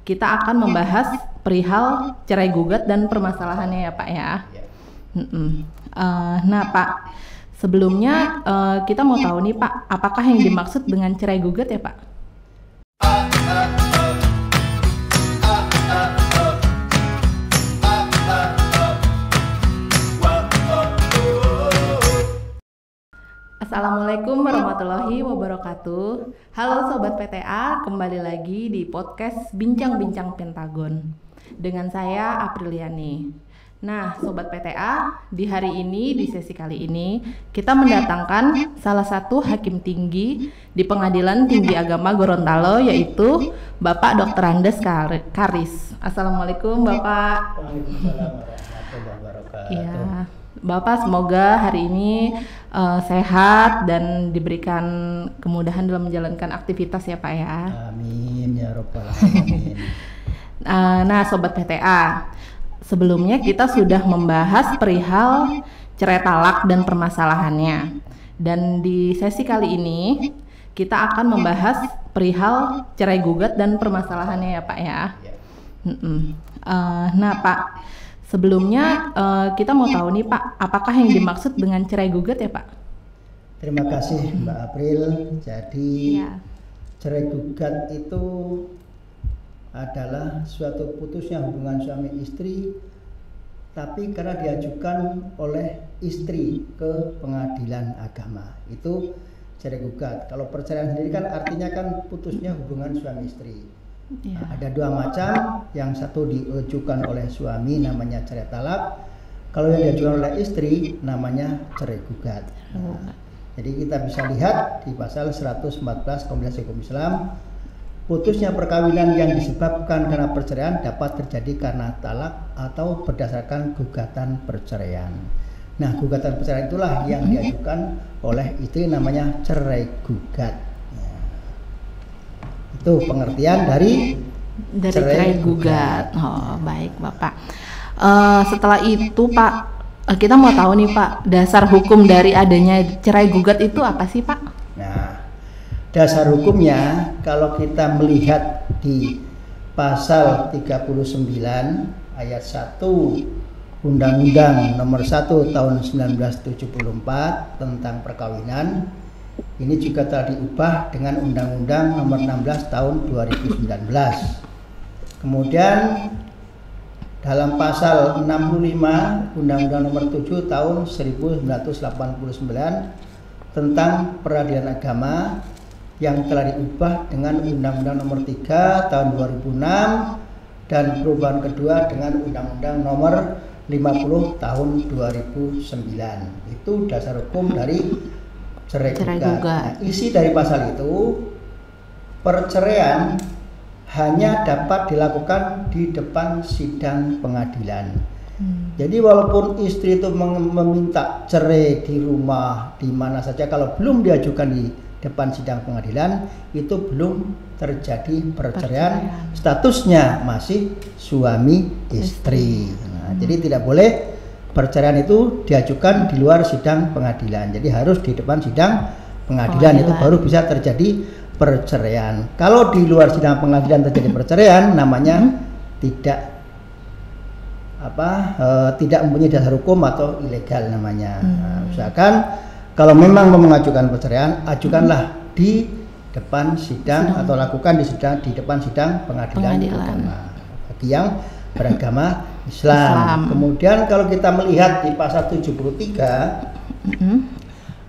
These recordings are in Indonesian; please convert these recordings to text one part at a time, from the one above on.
kita akan membahas perihal cerai gugat dan permasalahannya ya Pak ya. Nah Pak, sebelumnya kita mau tahu nih Pak, apakah yang dimaksud dengan cerai gugat ya Pak? Assalamualaikum warahmatullahi wabarakatuh. Halo Sobat PTA, kembali lagi di podcast Bincang-Bincang Pentagon dengan saya Apriliani. Nah Sobat PTA, di hari ini, di sesi kali ini kita mendatangkan salah satu hakim tinggi di Pengadilan Tinggi Agama Gorontalo, yaitu Bapak Dr. Andes Karis. Assalamualaikum Bapak. Waalaikumsalam warahmatullahi wabarakatuh. Ya, Bapak semoga hari ini sehat dan diberikan kemudahan dalam menjalankan aktivitas ya Pak ya. Amin ya rabbal alamin. Nah Sobat PTA, sebelumnya kita sudah membahas perihal cerai talak dan permasalahannya. Dan di sesi kali ini kita akan membahas perihal cerai gugat dan permasalahannya ya Pak ya. Nah Pak, sebelumnya kita mau tahu nih Pak, apakah yang dimaksud dengan cerai gugat ya Pak? Terima kasih Mbak April. Jadi cerai gugat itu adalah suatu putusnya hubungan suami istri, tapi karena diajukan oleh istri ke pengadilan agama, itu cerai gugat. Kalau perceraian sendiri kan artinya kan putusnya hubungan suami istri. Nah, ada dua macam, yang satu diajukan oleh suami namanya cerai talak, kalau yang diajukan oleh istri namanya cerai gugat. Jadi kita bisa lihat di pasal 114 Kombinasi Hukum Islam, putusnya perkawinan yang disebabkan karena perceraian dapat terjadi karena talak atau berdasarkan gugatan perceraian. Nah, gugatan perceraian itulah yang diajukan oleh istri, namanya cerai gugat. Itu pengertian dari cerai gugat. Oh, baik Bapak. Setelah itu Pak, kita mau tahu nih Pak, dasar hukum dari adanya cerai gugat itu apa sih Pak? Nah, dasar hukumnya kalau kita melihat di pasal 39 ayat 1 Undang-Undang Nomor 1 Tahun 1974 tentang perkawinan, ini juga telah diubah dengan Undang-Undang Nomor 16 Tahun 2019. Kemudian dalam pasal 65 Undang-Undang Nomor 7 Tahun 1989 tentang peradilan agama, yang telah diubah dengan Undang-Undang Nomor 3 Tahun 2006 dan perubahan kedua dengan Undang-Undang Nomor 50 Tahun 2009. Itu dasar hukum dari cerai gugat. Nah, isi dari pasal itu, perceraian hanya dapat dilakukan di depan sidang pengadilan. Jadi walaupun istri itu meminta cerai di rumah, di mana saja, kalau belum diajukan di depan sidang pengadilan, itu belum terjadi perceraian. Statusnya masih suami istri. Nah, jadi tidak boleh perceraian itu diajukan di luar sidang pengadilan. Jadi harus di depan sidang pengadilan, itu baru bisa terjadi perceraian. Kalau di luar sidang pengadilan terjadi perceraian, namanya tidak mempunyai dasar hukum atau ilegal namanya. Nah, misalkan kalau memang mau mengajukan perceraian, ajukanlah di depan sidang atau lakukan di depan sidang pengadilan agama bagi yang beragama Islam. Kemudian kalau kita melihat di pasal 73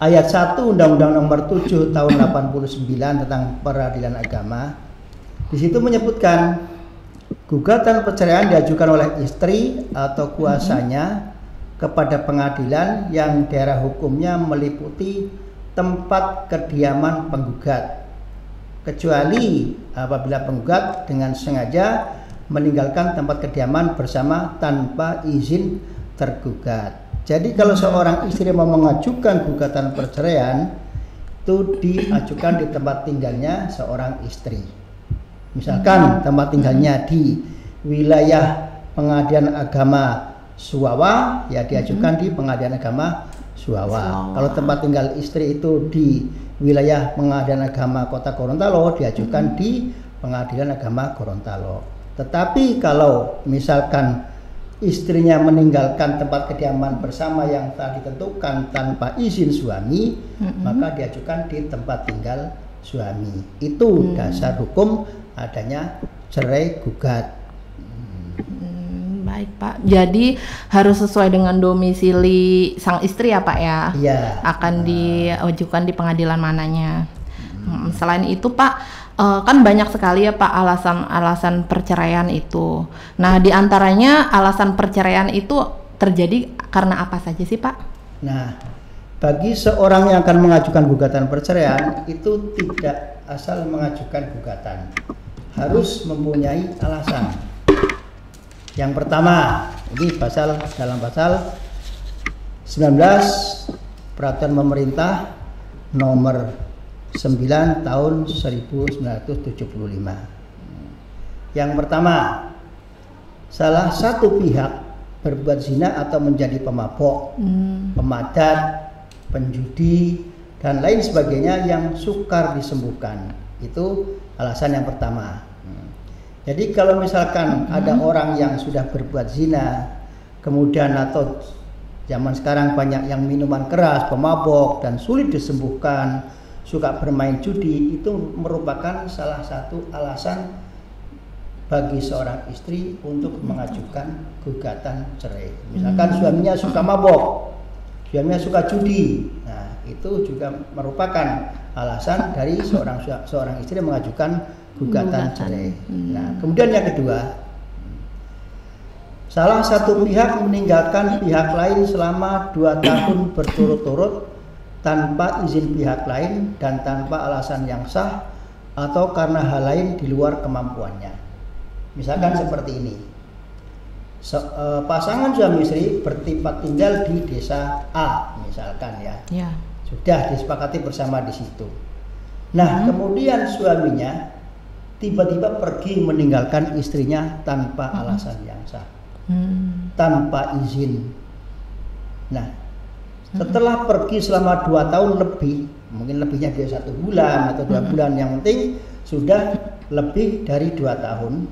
ayat 1 Undang-Undang Nomor 7 Tahun 89 tentang peradilan agama, di situ menyebutkan gugatan perceraian diajukan oleh istri atau kuasanya kepada pengadilan yang daerah hukumnya meliputi tempat kediaman penggugat, kecuali apabila penggugat dengan sengaja meninggalkan tempat kediaman bersama tanpa izin tergugat. Jadi kalau seorang istri mau mengajukan gugatan perceraian, itu diajukan di tempat tinggalnya seorang istri. Misalkan tempat tinggalnya di wilayah Pengadilan Agama Suwawa, ya diajukan di Pengadilan Agama Suwawa. Kalau tempat tinggal istri itu di wilayah Pengadilan Agama Kota Gorontalo, diajukan di Pengadilan Agama Gorontalo. Tetapi kalau misalkan istrinya meninggalkan tempat kediaman bersama yang telah ditentukan tanpa izin suami, maka diajukan di tempat tinggal suami. Itu dasar hukum adanya cerai gugat. Baik Pak, jadi harus sesuai dengan domisili sang istri ya Pak ya? Iya. Akan diajukan di pengadilan mananya. Selain itu Pak, kan banyak sekali ya Pak alasan-alasan perceraian itu. Nah, diantaranya alasan perceraian itu terjadi karena apa saja sih Pak? Nah, bagi seorang yang akan mengajukan gugatan perceraian itu tidak asal mengajukan gugatan, harus mempunyai alasan. Yang pertama, ini dalam pasal 19 Peraturan Pemerintah nomor 9 tahun 1975. Yang pertama, salah satu pihak berbuat zina atau menjadi pemabok, pemadat, penjudi, dan lain sebagainya yang sukar disembuhkan. Itu alasan yang pertama. Jadi kalau misalkan ada orang yang sudah berbuat zina, kemudian atau zaman sekarang banyak yang minuman keras, pemabok, dan sulit disembuhkan, suka bermain judi, itu merupakan salah satu alasan bagi seorang istri untuk mengajukan gugatan cerai. Misalkan suaminya suka mabok, suaminya suka judi, nah itu juga merupakan alasan dari seorang istri mengajukan gugatan cerai. Nah, kemudian yang kedua, salah satu pihak meninggalkan pihak lain selama 2 tahun berturut-turut tanpa izin pihak lain dan tanpa alasan yang sah atau karena hal lain di luar kemampuannya. Misalkan seperti ini, pasangan suami istri bertempat tinggal di desa A, misalkan ya. Sudah disepakati bersama di situ. Nah, kemudian suaminya tiba-tiba pergi meninggalkan istrinya tanpa alasan yang sah, tanpa izin. Nah, setelah pergi selama 2 tahun lebih, mungkin lebihnya dia 1 bulan atau 2 bulan, yang penting sudah lebih dari 2 tahun.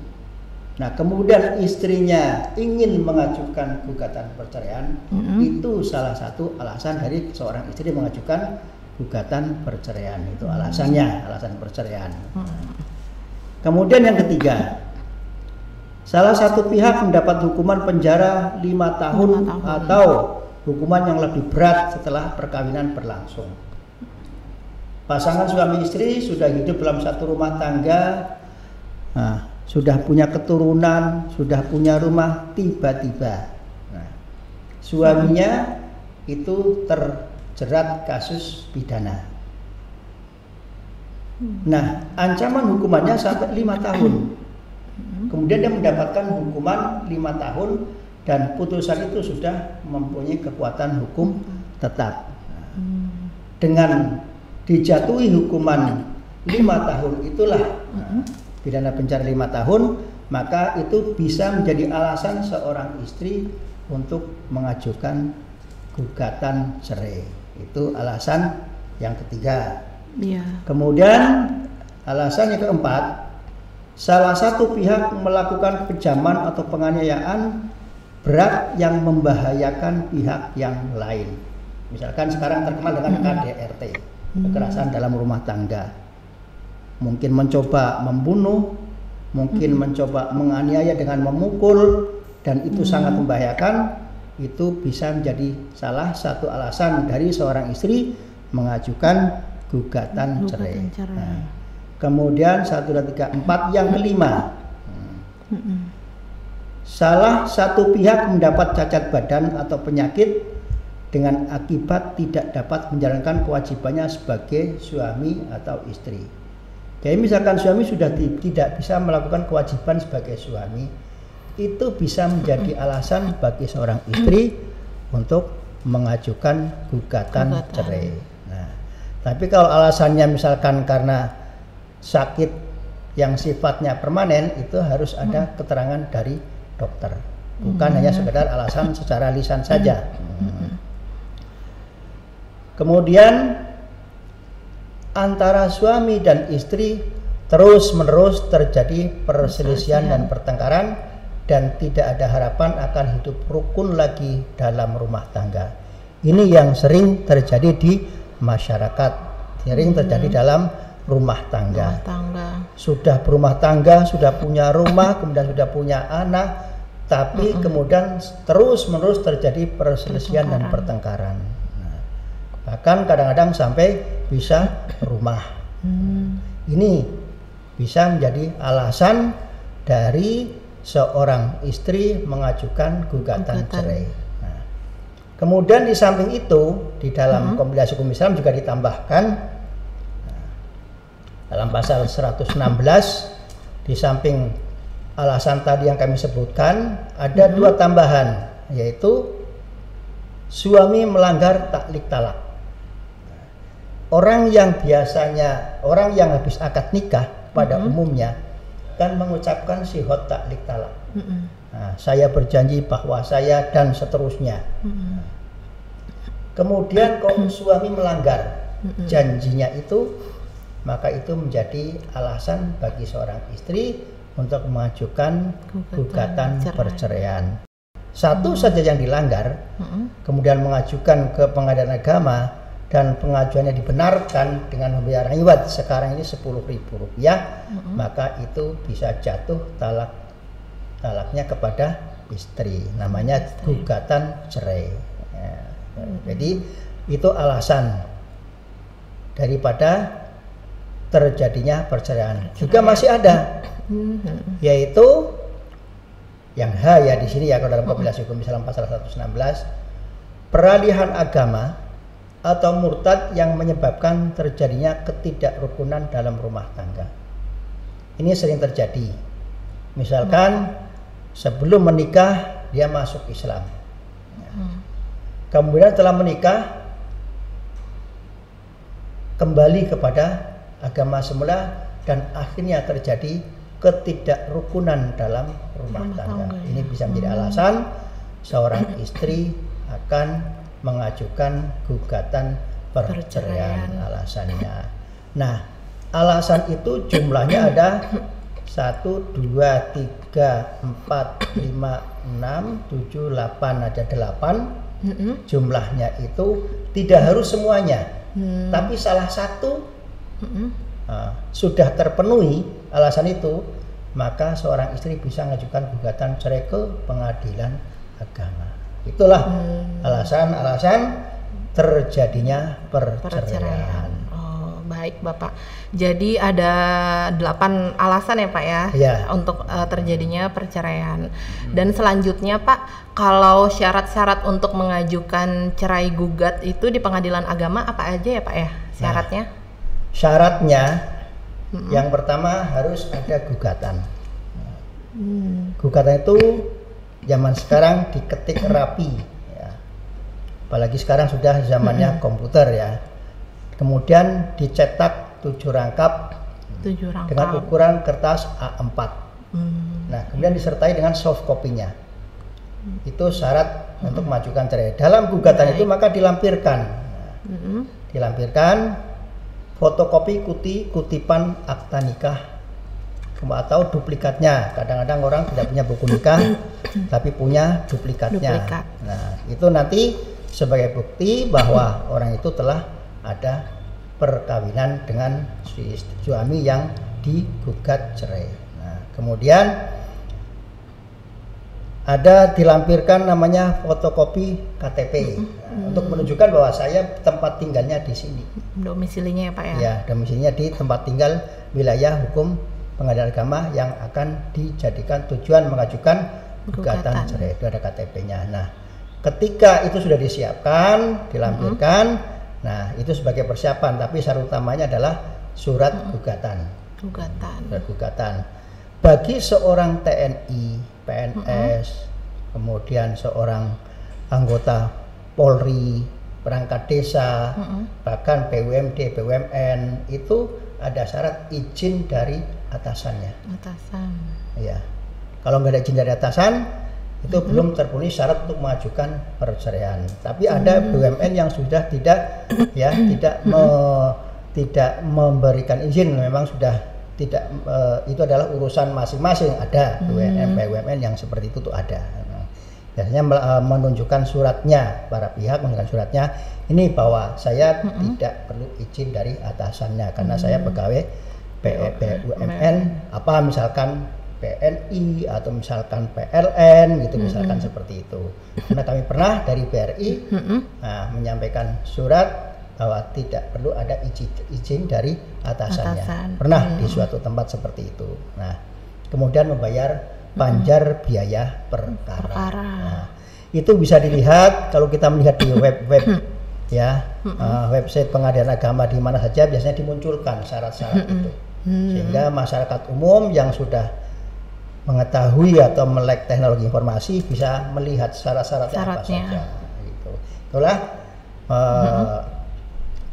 Nah, kemudian istrinya ingin mengajukan gugatan perceraian, itu salah satu alasan dari seorang istri mengajukan gugatan perceraian. Itu alasannya, alasan perceraian. Kemudian yang ketiga, salah satu pihak mendapat hukuman penjara 5 tahun atau hukuman yang lebih berat setelah perkawinan berlangsung. Pasangan suami istri sudah hidup dalam satu rumah tangga, sudah punya keturunan, sudah punya rumah, tiba-tiba suaminya itu terjerat kasus pidana. Nah, ancaman hukumannya sampai 5 tahun. Kemudian dia mendapatkan hukuman 5 tahun dan putusan itu sudah mempunyai kekuatan hukum tetap. Dengan dijatuhi hukuman 5 tahun itulah pidana penjara 5 tahun, maka itu bisa menjadi alasan seorang istri untuk mengajukan gugatan cerai. Itu alasan yang ketiga. Kemudian alasan yang keempat, salah satu pihak melakukan kekejaman atau penganiayaan berat yang membahayakan pihak yang lain. Misalkan sekarang terkenal dengan KDRT, kekerasan dalam rumah tangga. Mungkin mencoba membunuh, mungkin mencoba menganiaya dengan memukul, dan itu sangat membahayakan. Itu bisa menjadi salah satu alasan dari seorang istri mengajukan gugatan cerai. Nah, kemudian 1, 2, 3, 4 yang kelima, salah satu pihak mendapat cacat badan atau penyakit dengan akibat tidak dapat menjalankan kewajibannya sebagai suami atau istri. Jadi misalkan suami sudah tidak bisa melakukan kewajiban sebagai suami, itu bisa menjadi alasan bagi seorang istri untuk mengajukan gugatan cerai. Tapi kalau alasannya misalkan karena sakit yang sifatnya permanen, itu harus ada keterangan dari dokter, bukan hanya sekedar alasan secara lisan saja. Kemudian antara suami dan istri terus-menerus terjadi perselisihan dan pertengkaran dan tidak ada harapan akan hidup rukun lagi dalam rumah tangga. Ini yang sering terjadi di masyarakat, sering terjadi dalam rumah tangga. Sudah berumah tangga, sudah punya rumah, kemudian sudah punya anak, tapi kemudian terus-menerus terjadi perselisihan dan pertengkaran. Nah, bahkan kadang-kadang sampai bisa rumah. Ini bisa menjadi alasan dari seorang istri mengajukan gugatan cerai. Nah, kemudian di samping itu di dalam kompilasi hukum Islam juga ditambahkan dalam pasal 116 di samping alasan tadi yang kami sebutkan ada dua tambahan, yaitu suami melanggar taklik talak. Orang yang habis akad nikah pada umumnya kan mengucapkan sihot taklik talak. Nah, saya berjanji bahwa saya dan seterusnya. Kemudian kalau suami melanggar janjinya itu, maka itu menjadi alasan bagi seorang istri untuk mengajukan gugatan perceraian. Satu saja yang dilanggar, kemudian mengajukan ke pengadilan agama dan pengajuannya dibenarkan dengan membayar iwad sekarang ini Rp10.000, maka itu bisa jatuh talaknya kepada istri, namanya gugatan cerai. Ya. Jadi itu alasan daripada terjadinya perceraian. Juga masih ada, yaitu yang H ya di sini ya, kalau dalam kompilasi hukum Islam pasal 116, peralihan agama atau murtad yang menyebabkan terjadinya ketidakrukunan dalam rumah tangga. Ini sering terjadi. Misalkan sebelum menikah dia masuk Islam, kemudian setelah menikah kembali kepada agama semula dan akhirnya terjadi ketidakrukunan dalam rumah tangga. Ini bisa menjadi alasan seorang istri akan mengajukan gugatan perceraian alasannya. Nah, alasan itu jumlahnya ada 1, 2, 3, 4, 5, 6, 7, 8, ada 8. Jumlahnya itu tidak harus semuanya, tapi salah satu sudah terpenuhi alasan itu, maka seorang istri bisa mengajukan gugatan cerai ke pengadilan agama. Itulah alasan-alasan terjadinya perceraian. Oh, baik Bapak. Jadi ada 8 alasan ya Pak ya, untuk terjadinya perceraian. Dan selanjutnya Pak, kalau syarat-syarat untuk mengajukan cerai gugat itu di pengadilan agama apa aja ya Pak ya syaratnya? Syaratnya yang pertama harus ada gugatan. Gugatan itu zaman sekarang diketik rapi ya. Apalagi sekarang sudah zamannya komputer ya. Kemudian dicetak 7 rangkap dengan ukuran kertas A4. Nah, kemudian disertai dengan soft copy-nya. Itu syarat untuk mengajukan cerai. Dalam gugatan itu maka dilampirkan dilampirkan fotokopi kutipan akta nikah atau duplikatnya. Kadang-kadang orang tidak punya buku nikah tapi punya duplikatnya. Nah, itu nanti sebagai bukti bahwa orang itu telah ada perkawinan dengan suami yang digugat cerai. Nah, kemudian ada dilampirkan namanya fotokopi KTP untuk menunjukkan bahwa saya tempat tinggalnya di sini. Domisilinya ya Pak ya? Ya, domisilinya di tempat tinggal wilayah hukum pengadilan agama yang akan dijadikan tujuan mengajukan gugatan cerai. Itu ada KTP-nya. Nah, ketika itu sudah disiapkan, dilampirkan, nah itu sebagai persiapan. Tapi syarat utamanya adalah surat gugatan. Surat gugatan. Bagi seorang TNI, PNS, kemudian seorang anggota Polri, perangkat desa, bahkan BUMD, BUMN, itu ada syarat izin dari atasannya. Ya, kalau nggak ada izin dari atasan, itu belum terpenuhi syarat untuk mengajukan perceraian. Tapi ada BUMN yang sudah tidak memberikan izin, memang sudah tidak itu adalah urusan masing-masing. Ada BUMN yang seperti itu tuh ada. Biasanya menunjukkan suratnya, para pihak menunjukkan suratnya ini bahwa saya tidak perlu izin dari atasannya karena saya pegawai BUMN apa misalkan PNI atau misalkan PLN gitu misalkan seperti itu. Karena kami pernah dari BRI menyampaikan surat bahwa tidak perlu ada izin dari atasannya. Pernah di suatu tempat seperti itu. Nah, kemudian membayar panjar biaya perkara. Nah, itu bisa dilihat kalau kita melihat di web ya, website Pengadilan Agama di mana saja biasanya dimunculkan syarat-syarat itu. Sehingga masyarakat umum yang sudah mengetahui atau melek teknologi informasi bisa melihat syarat-syaratnya apa saja. Gitu. Itulah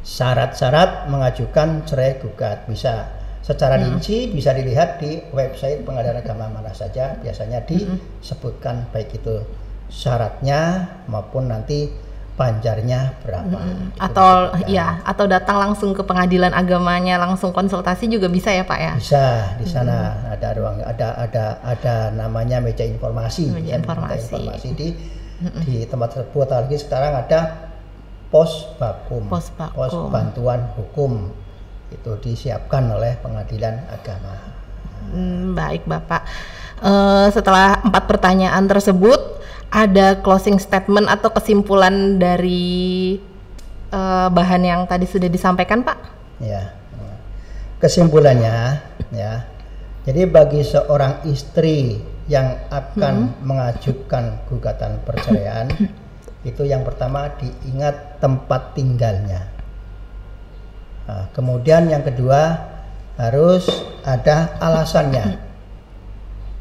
syarat-syarat mengajukan cerai gugat, bisa secara rinci bisa dilihat di website Pengadilan Agama mana saja, biasanya disebutkan baik itu syaratnya maupun nanti panjarnya berapa. Atau ya, atau datang langsung ke Pengadilan Agamanya, langsung konsultasi juga bisa ya Pak ya? Bisa, di sana ada ruang, ada namanya meja informasi. Informasi di tempat tersebut. Lagi sekarang ada pos bakum, pos bantuan hukum. Itu disiapkan oleh Pengadilan Agama. Baik Bapak, setelah 4 pertanyaan tersebut, ada closing statement atau kesimpulan dari bahan yang tadi sudah disampaikan Pak? Ya, kesimpulannya ya, jadi bagi seorang istri yang akan mengajukan gugatan perceraian itu yang pertama diingat tempat tinggalnya. Nah, kemudian yang kedua harus ada alasannya.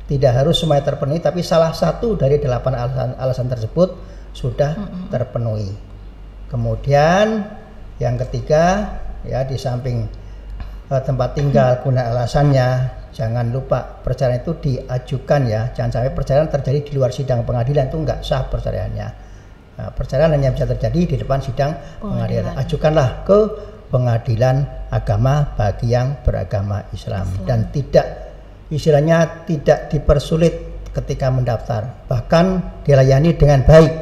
Tidak harus semuanya terpenuhi, tapi salah satu dari 8 alasan tersebut sudah terpenuhi. Kemudian yang ketiga ya, di samping tempat tinggal guna alasannya, jangan lupa perceraian itu diajukan ya. Jangan sampai perceraian terjadi di luar sidang pengadilan, itu enggak sah perceraiannya. Nah, perceraian hanya bisa terjadi di depan sidang pengadilan. Ajukanlah ke Pengadilan Agama bagi yang beragama Islam dan tidak, istilahnya tidak dipersulit ketika mendaftar, bahkan dilayani dengan baik.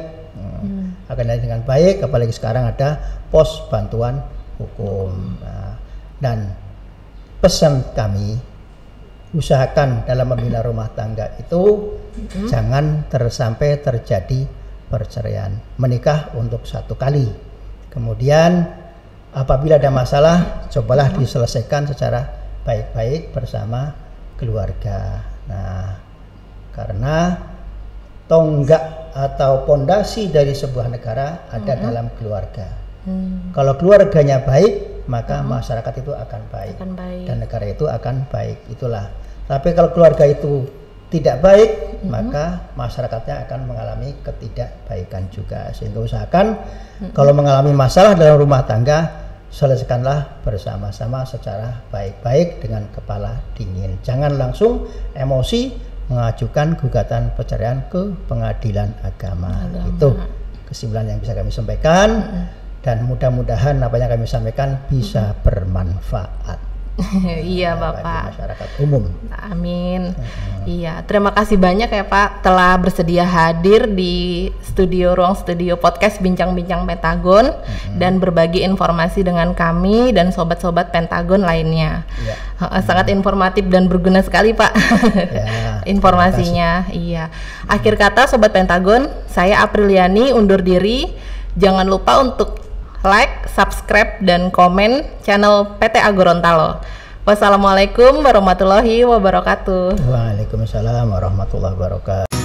Akan dilayani dengan baik, apalagi sekarang ada pos bantuan hukum. Nah, dan pesan kami, usahakan dalam membina rumah tangga itu jangan sampai terjadi perceraian. Menikah untuk 1 kali, kemudian apabila ada masalah, cobalah diselesaikan secara baik-baik bersama keluarga. Nah, karena tonggak atau pondasi dari sebuah negara ada dalam keluarga. Kalau keluarganya baik, maka masyarakat itu akan baik dan negara itu akan baik. Itulah. Tapi kalau keluarga itu tidak baik, maka masyarakatnya akan mengalami ketidakbaikan juga. Sehingga usahakan kalau mengalami masalah dalam rumah tangga, selesaikanlah bersama-sama secara baik-baik dengan kepala dingin. Jangan langsung emosi mengajukan gugatan perceraian ke Pengadilan Agama. Itu kesimpulan yang bisa kami sampaikan, dan mudah-mudahan apa yang kami sampaikan bisa bermanfaat. Iya Bapak. Bagi masyarakat umum. Amin. Iya, terima kasih banyak ya Pak telah bersedia hadir di ruang studio podcast Bincang-Bincang Pentagon dan berbagi informasi dengan kami dan sobat-sobat Pentagon lainnya. Sangat informatif dan berguna sekali Pak. Informasinya. Iya. Akhir kata Sobat Pentagon, saya Apriliani undur diri. Jangan lupa untuk like, subscribe, dan komen channel PTA Gorontalo. Wassalamualaikum warahmatullahi wabarakatuh. Waalaikumsalam warahmatullahi wabarakatuh.